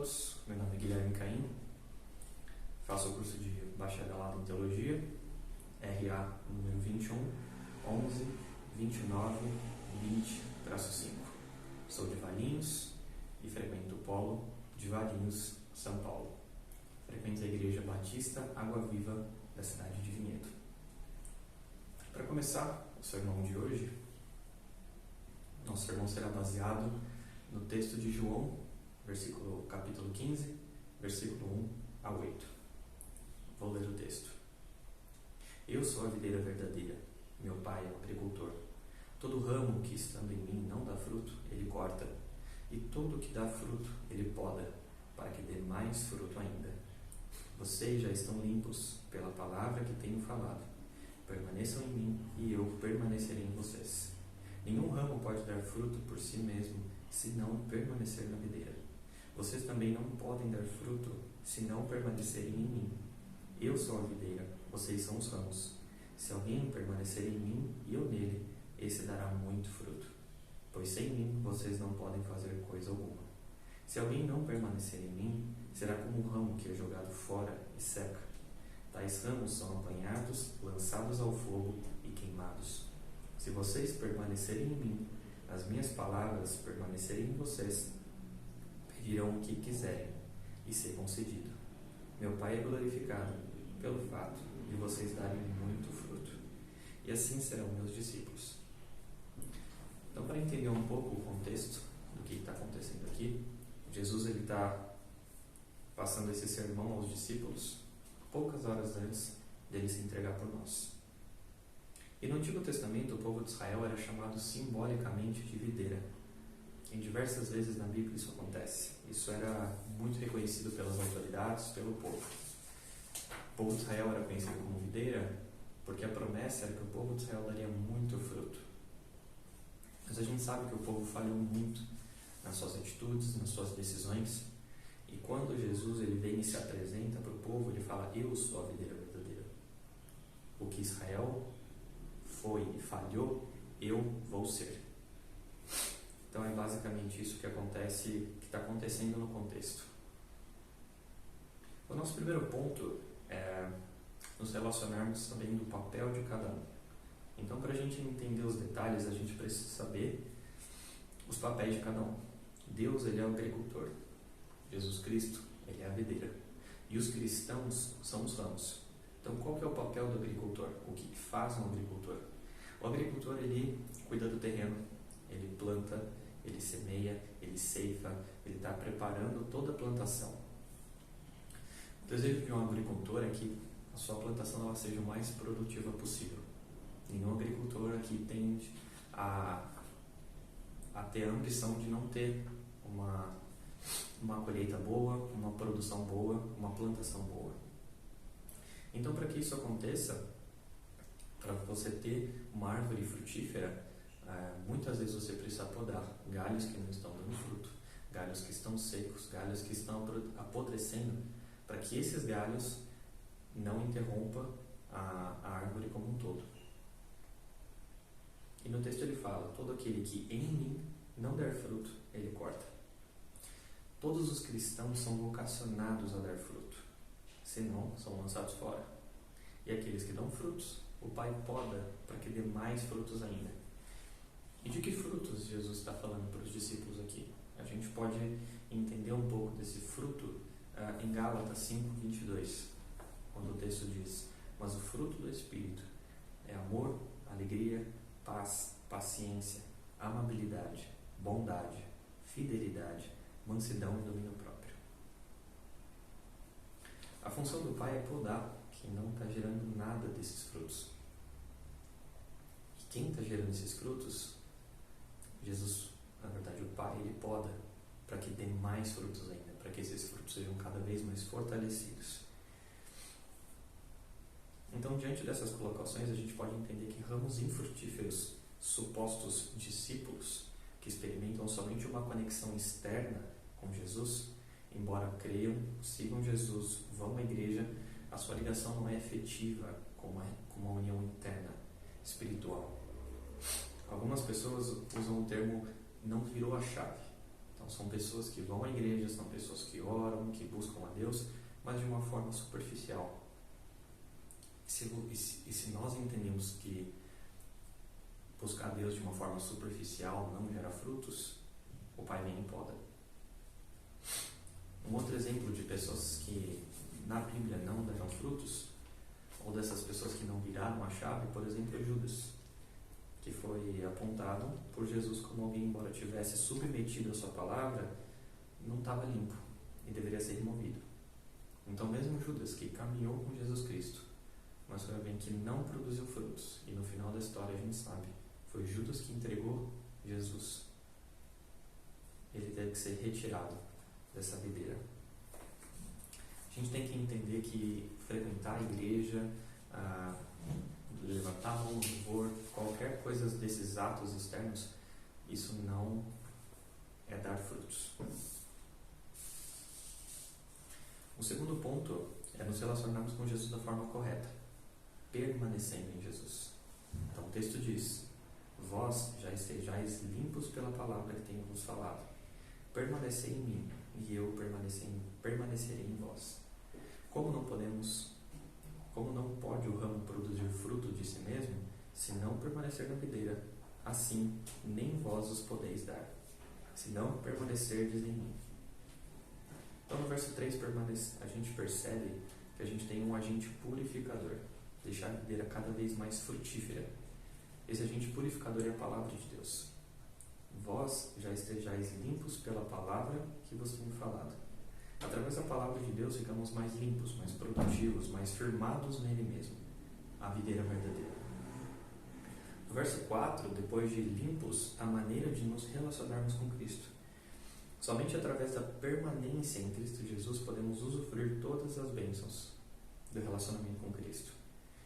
todos, meu nome é Guilherme Caim, faço o curso de bacharelado em Teologia, RA número 21, 11, 29, 20-5. Sou de Valinhos e frequento o Polo de Valinhos, São Paulo. Frequento a Igreja Batista Água Viva da cidade de Vinhedo. Para começar o sermão de hoje, nosso sermão será baseado no texto de João, capítulo 15, versículo 1 a 8. Vou ler o texto. Eu sou a videira verdadeira, meu pai é o agricultor. Todo ramo que estando em mim não dá fruto, ele corta, e todo que dá fruto, ele poda, para que dê mais fruto ainda. Vocês já estão limpos pela palavra que tenho falado. Permaneçam em mim e eu permanecerei em vocês. Nenhum ramo pode dar fruto por si mesmo, se não permanecer na videira. Vocês também não podem dar fruto, se não permanecerem em mim. Eu sou a videira, vocês são os ramos. Se alguém permanecer em mim e eu nele, esse dará muito fruto. Pois sem mim vocês não podem fazer coisa alguma. Se alguém não permanecer em mim, será como um ramo que é jogado fora e seca. Tais ramos são apanhados, lançados ao fogo e queimados. Se vocês permanecerem em mim, as minhas palavras permanecerem em vocês, pedirão o que quiserem e ser concedido. Meu Pai é glorificado pelo fato de vocês darem muito fruto, e assim serão meus discípulos. Então, para entender um pouco o contexto do que está acontecendo aqui, Jesus está passando esse sermão aos discípulos poucas horas antes dele se entregar por nós. E no Antigo Testamento, o povo de Israel era chamado simbolicamente de videira. Em diversas vezes na Bíblia isso acontece. Isso era muito reconhecido pelas autoridades, pelo povo. O povo de Israel era conhecido como videira porque a promessa era que o povo de Israel daria muito fruto. Mas a gente sabe que o povo falhou muito nas suas atitudes, nas suas decisões. E quando Jesus ele vem e se apresenta para o povo, ele fala: eu sou a videira verdadeira. O que Israel foi e falhou, eu vou ser. Então é basicamente isso que está acontecendo no contexto. O nosso primeiro ponto é nos relacionarmos também do papel de cada um. Então, para a gente entender os detalhes, a gente precisa saber os papéis de cada um. Deus, ele é o agricultor. Jesus Cristo, ele é a videira. E os cristãos são os ramos. Então, qual que é o papel do agricultor? O que faz um agricultor? O agricultor, ele cuida do terreno, ele planta, ele semeia, ele ceifa, ele está preparando toda a plantação. O desejo de um agricultor é que a sua plantação ela seja o mais produtiva possível. Nenhum agricultor aqui tende a ter a ambição de não ter uma colheita boa, uma produção boa, uma plantação boa. Então, para que isso aconteça, para você ter uma árvore frutífera, muitas vezes você precisa podar galhos que não estão dando fruto, galhos que estão secos, galhos que estão apodrecendo, para que esses galhos não interrompam a árvore como um todo. E no texto ele fala: todo aquele que em mim não der fruto, ele corta. Todos os cristãos são vocacionados a dar fruto, senão são lançados fora. E aqueles que dão frutos, o Pai poda para que dê mais frutos ainda. E de que frutos Jesus está falando para os discípulos aqui? A gente pode entender um pouco desse fruto em Gálatas 5:22, quando o texto diz: mas o fruto do Espírito é amor, alegria, paz, paciência, amabilidade, bondade, fidelidade, mansidão e domínio próprio. A função do Pai é podar quem não está gerando nada desses frutos. E quem está gerando esses frutos, Jesus, na verdade o Pai, ele poda para que dê mais frutos ainda, para que esses frutos sejam cada vez mais fortalecidos. Então, diante dessas colocações, a gente pode entender que ramos infrutíferos, supostos discípulos, que experimentam somente uma conexão externa com Jesus, embora creiam, sigam Jesus, vão à igreja, a sua ligação não é efetiva como uma união interna, espiritual. Algumas pessoas usam o termo não virou a chave. Então são pessoas que vão à igreja, são pessoas que oram, que buscam a Deus, mas de uma forma superficial. E se nós entendemos que buscar a Deus de uma forma superficial não gera frutos, o Pai nem poda. Um outro exemplo de pessoas que na Bíblia não deram frutos, ou dessas pessoas que não viraram a chave, por exemplo, é Judas, que foi apontado por Jesus como alguém, embora tivesse submetido a sua palavra, não estava limpo e deveria ser removido. Então mesmo Judas, que caminhou com Jesus Cristo, mas foi alguém que não produziu frutos, e no final da história a gente sabe, foi Judas que entregou Jesus. Ele teve que ser retirado dessa videira. A gente tem que entender que frequentar a igreja, levantar a mão no louvor, qualquer coisa desses atos externos, isso não é dar frutos. O segundo ponto é nos relacionarmos com Jesus da forma correta, permanecendo em Jesus. Então o texto diz: vós já estejais limpos pela palavra que tenho vos falado. Permanecei em mim, e eu permanecerei em vós. Como não pode o ramo produzir fruto de si mesmo, se não permanecer na videira, assim nem vós os podeis dar, se não permanecerdes em mim. Então no verso 3 a gente percebe que a gente tem um agente purificador, deixar a videira cada vez mais frutífera. Esse agente purificador é a palavra de Deus. Vós já estejais limpos pela palavra que vos tenho falado. Através da palavra de Deus ficamos mais limpos, mais produtivos, mais firmados nele mesmo, a videira verdadeira. No verso 4, depois de limpos, a maneira de nos relacionarmos com Cristo. Somente através da permanência em Cristo Jesus podemos usufruir todas as bênçãos do relacionamento com Cristo.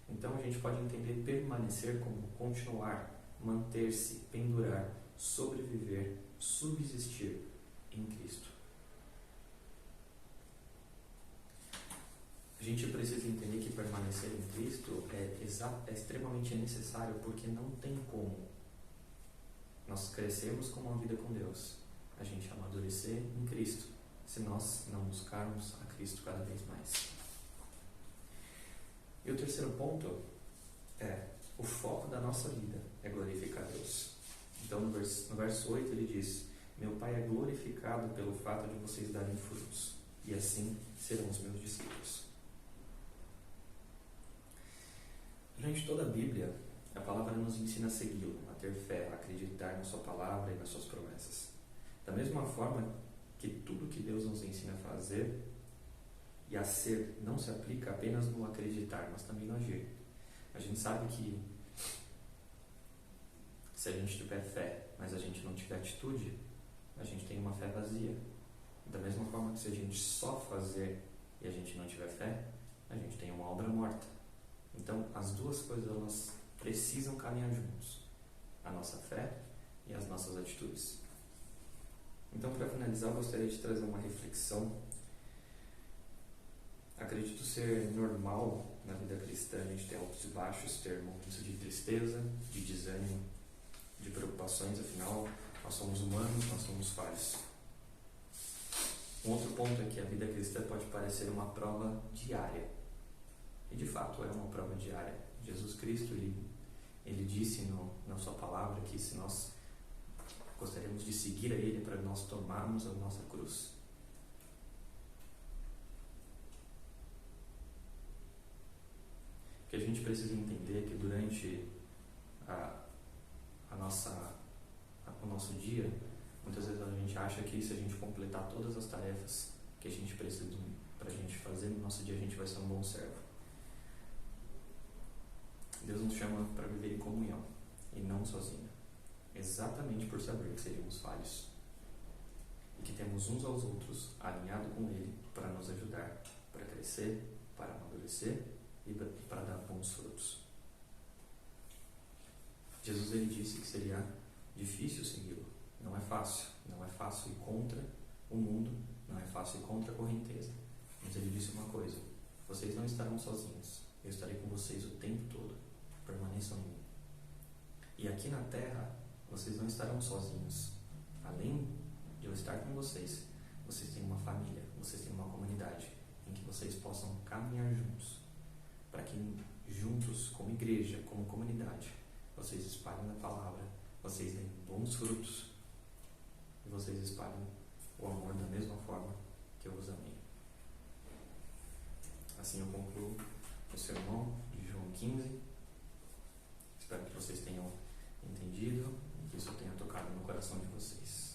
Então a gente pode entender permanecer como continuar, manter-se, pendurar, sobreviver, subsistir em Cristo. A gente precisa entender que permanecer em Cristo é extremamente necessário, porque não tem como nós crescermos com uma vida com Deus, a gente amadurecer em Cristo, se nós não buscarmos a Cristo cada vez mais. E o terceiro ponto é: o foco da nossa vida é glorificar Deus. Então no verso 8 ele diz: meu Pai é glorificado pelo fato de vocês darem frutos, e assim serão os meus discípulos. Durante toda a Bíblia, a palavra nos ensina a segui-lo, a ter fé, a acreditar na sua palavra e nas suas promessas. Da mesma forma que tudo que Deus nos ensina a fazer e a ser não se aplica apenas no acreditar, mas também no agir. A gente sabe que se a gente tiver fé, mas a gente não tiver atitude, a gente tem uma fé vazia. Da mesma forma que se a gente só fazer e a gente não tiver fé, a gente tem uma obra morta. Então, as duas coisas elas precisam caminhar juntos: a nossa fé e as nossas atitudes. Então, para finalizar, eu gostaria de trazer uma reflexão. Acredito ser normal na vida cristã a gente ter altos e baixos, ter momentos de tristeza, de desânimo, de preocupações, afinal, nós somos humanos, nós somos falhos. Um outro ponto é que a vida cristã pode parecer uma prova diária. E de fato é uma prova diária. Jesus Cristo, ele disse na sua palavra que se nós gostaríamos de seguir a Ele, para nós tomarmos a nossa cruz. O que a gente precisa entender é que durante o nosso dia, muitas vezes a gente acha que se a gente completar todas as tarefas que a gente precisa para a gente fazer no nosso dia, a gente vai ser um bom servo. Deus nos chama para viver em comunhão e não sozinho, exatamente por saber que seríamos falhos e que temos uns aos outros alinhado com Ele para nos ajudar, para crescer, para amadurecer e para dar bons frutos. Jesus ele disse que seria difícil segui-lo. Não é fácil ir contra o mundo, não é fácil ir contra a correnteza. Mas ele disse uma coisa: vocês não estarão sozinhos, eu estarei com vocês o tempo todo, permaneçam em mim. E aqui na terra, vocês não estarão sozinhos. Além de eu estar estar com vocês, vocês têm uma família, vocês têm uma comunidade em que vocês possam caminhar juntos, para que juntos, como igreja, como comunidade, vocês espalhem a palavra, vocês deem bons frutos e vocês espalhem o amor da mesma forma que eu os amei. Assim eu concluo o sermão de João 15. Espero que vocês tenham entendido e que isso tenha tocado no coração de vocês.